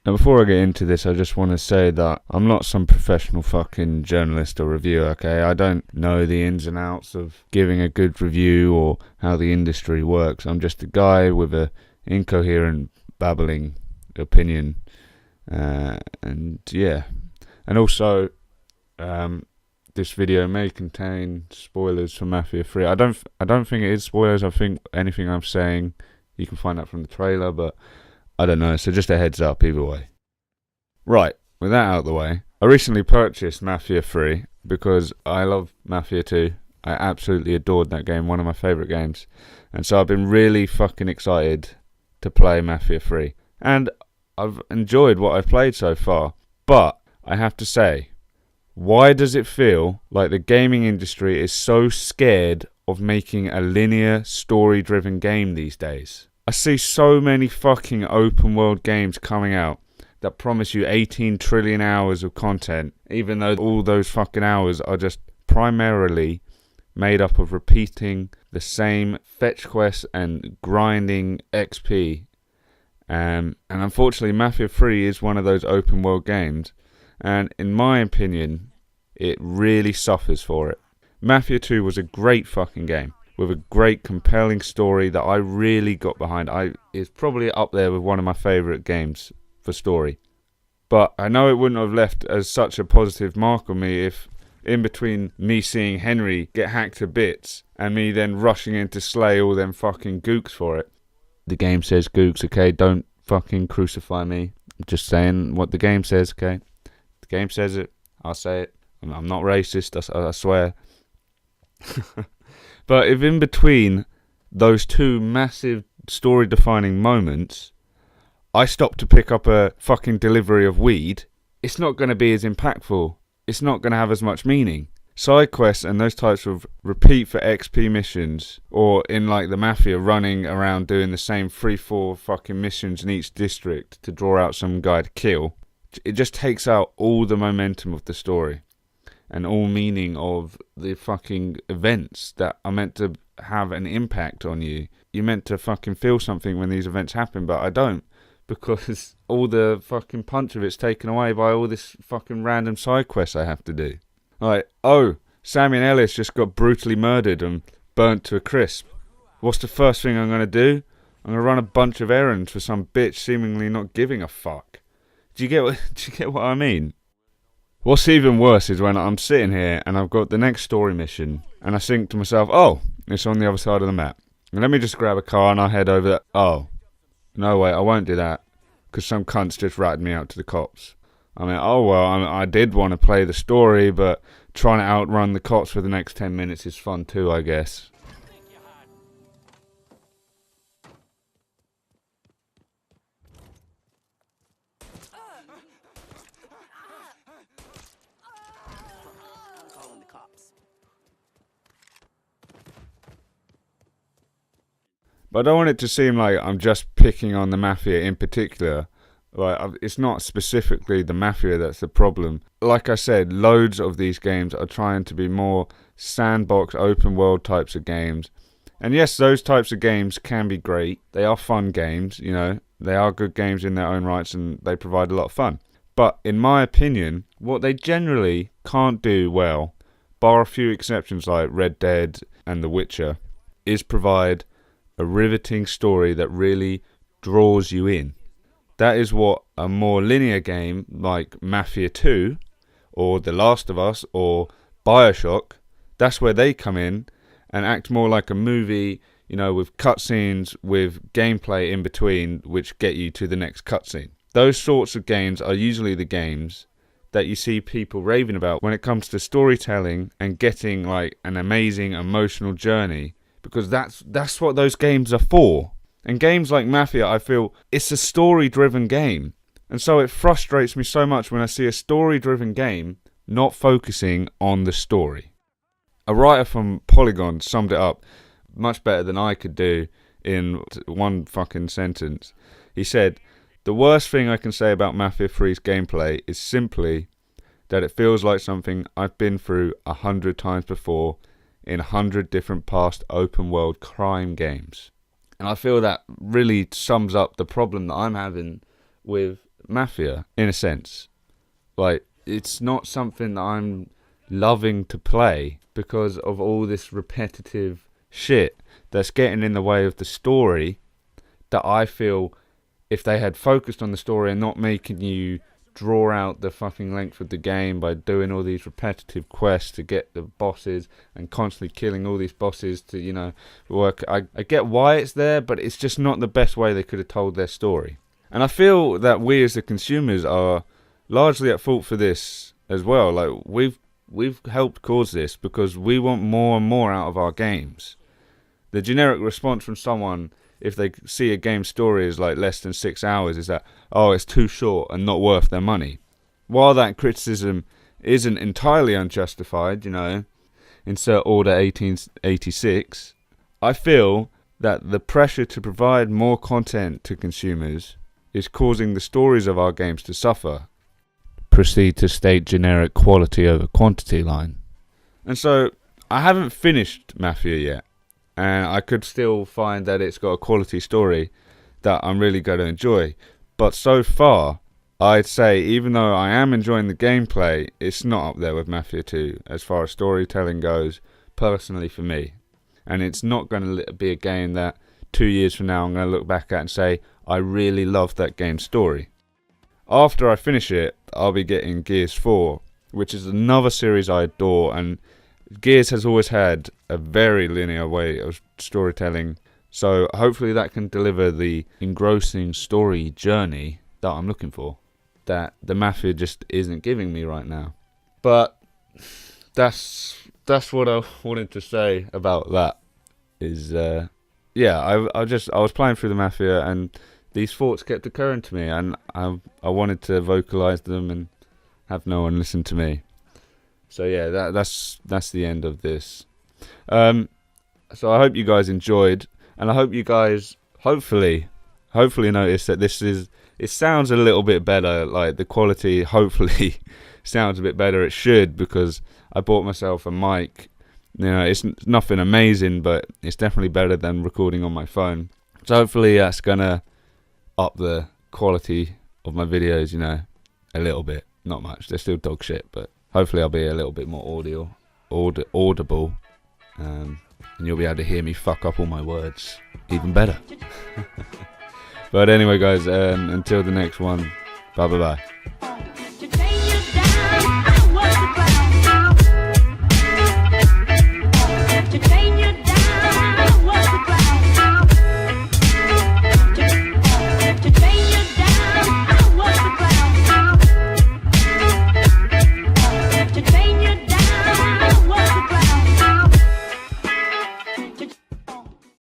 Now, before I get into this, I just want to say that I'm not some professional fucking journalist or reviewer, okay? I don't know the ins and outs of giving a good review or how the industry works. I'm just a guy with a incoherent, babbling opinion. And yeah. And also, this video may contain spoilers for Mafia 3. I don't think it is spoilers. I think anything I'm saying, you can find out from the trailer, but I don't know, so just a heads up either way. Right, with that out of the way, I recently purchased Mafia 3 because I love Mafia 2. I absolutely adored that game, one of my favourite games. And so I've been really fucking excited to play Mafia 3. And I've enjoyed what I've played so far. But I have to say, why does it feel like the gaming industry is so scared of making a linear, story-driven game these days? I see so many fucking open world games coming out that promise you 18 trillion hours of content, even though all those fucking hours are just primarily made up of repeating the same fetch quests and grinding XP. And unfortunately, Mafia 3 is one of those open world games, and in my opinion, it really suffers for it. Mafia 2 was a great fucking game, with a great, compelling story that I really got behind. It's probably up there with one of my favourite games for story. But I know it wouldn't have left as such a positive mark on me if, in between me seeing Henry get hacked to bits and me then rushing in to slay all them fucking gooks for it. The game says gooks, okay? Don't fucking crucify me. I'm just saying what the game says, okay? The game says it. I'll say it. I'm not racist, I swear. But if in between those two massive story-defining moments, I stop to pick up a fucking delivery of weed, it's not going to be as impactful. It's not going to have as much meaning. Side quests and those types of repeat for XP missions, or in like the Mafia running around doing the same 3-4 fucking missions in each district to draw out some guy to kill, it just takes out all the momentum of the story. And all meaning of the fucking events that are meant to have an impact on you. You're meant to fucking feel something when these events happen, but I don't. Because all the fucking punch of it's taken away by all this fucking random side quests I have to do. Like, oh, Sammy and Ellis just got brutally murdered and burnt to a crisp. What's the first thing I'm going to do? I'm going to run a bunch of errands for some bitch seemingly not giving a fuck. Do you get what I mean? What's even worse is when I'm sitting here and I've got the next story mission and I think to myself, oh, it's on the other side of the map. And let me just grab a car and I'll head over there. Oh, no, wait, I won't do that because some cunts just ratted me out to the cops. I mean, oh, well, I did want to play the story, but trying to outrun the cops for the next 10 minutes is fun too, I guess. But I don't want it to seem like I'm just picking on the Mafia in particular. Like, it's not specifically the Mafia that's the problem. Like I said, loads of these games are trying to be more sandbox, open world types of games. And yes, those types of games can be great. They are fun games, you know. They are good games in their own rights and they provide a lot of fun. But in my opinion, what they generally can't do well, bar a few exceptions like Red Dead and The Witcher, is provide a riveting story that really draws you in. That is what a more linear game like Mafia 2 or The Last of Us or Bioshock, that's where they come in and act more like a movie, you know, with cutscenes, with gameplay in between, which get you to the next cutscene. Those sorts of games are usually the games that you see people raving about when it comes to storytelling and getting like an amazing emotional journey. Because that's what those games are for. And games like Mafia, I feel, it's a story-driven game. And so it frustrates me so much when I see a story-driven game not focusing on the story. A writer from Polygon summed it up much better than I could do in one fucking sentence. He said, the worst thing I can say about Mafia 3's gameplay is simply that it feels like something I've been through 100 times before in 100 different past open world crime games. And I feel that really sums up the problem that I'm having with Mafia, in a sense. Like, it's not something that I'm loving to play because of all this repetitive shit that's getting in the way of the story, that I feel if they had focused on the story and not making you draw out the fucking length of the game by doing all these repetitive quests to get the bosses and constantly killing all these bosses to, you know, work. I get why it's there, but it's just not the best way they could have told their story. And I feel that we as the consumers are largely at fault for this as well. Like, we've helped cause this because we want more and more out of our games. The generic response from someone, if they see a game story is like less than 6 hours, is that, oh, it's too short and not worth their money. While that criticism isn't entirely unjustified, you know, insert Order 1886, I feel that the pressure to provide more content to consumers is causing the stories of our games to suffer. Proceed to state generic quality over quantity line. And so, I haven't finished Mafia yet, and I could still find that it's got a quality story that I'm really going to enjoy. But so far, I'd say, even though I am enjoying the gameplay, it's not up there with Mafia 2 as far as storytelling goes, personally for me. And it's not going to be a game that 2 years from now I'm going to look back at and say, I really loved that game's story. After I finish it, I'll be getting Gears 4, which is another series I adore, and Gears has always had a very linear way of storytelling, so hopefully that can deliver the engrossing story journey that I'm looking for, that the Mafia just isn't giving me right now. But that's what I wanted to say about that. Is yeah, I was playing through the Mafia and these thoughts kept occurring to me, and I wanted to vocalize them and have no one listen to me. So yeah, that's the end of this. So I hope you guys enjoyed, and I hope you guys hopefully notice that it sounds a little bit better. Like, the quality hopefully sounds a bit better. It should, because I bought myself a mic. You know, it's nothing amazing, but it's definitely better than recording on my phone. So hopefully that's gonna up the quality of my videos, you know, a little bit. Not much. They're still dog shit, but hopefully I'll be a little bit more audible, and you'll be able to hear me fuck up all my words even better. But anyway, guys, until the next one, bye.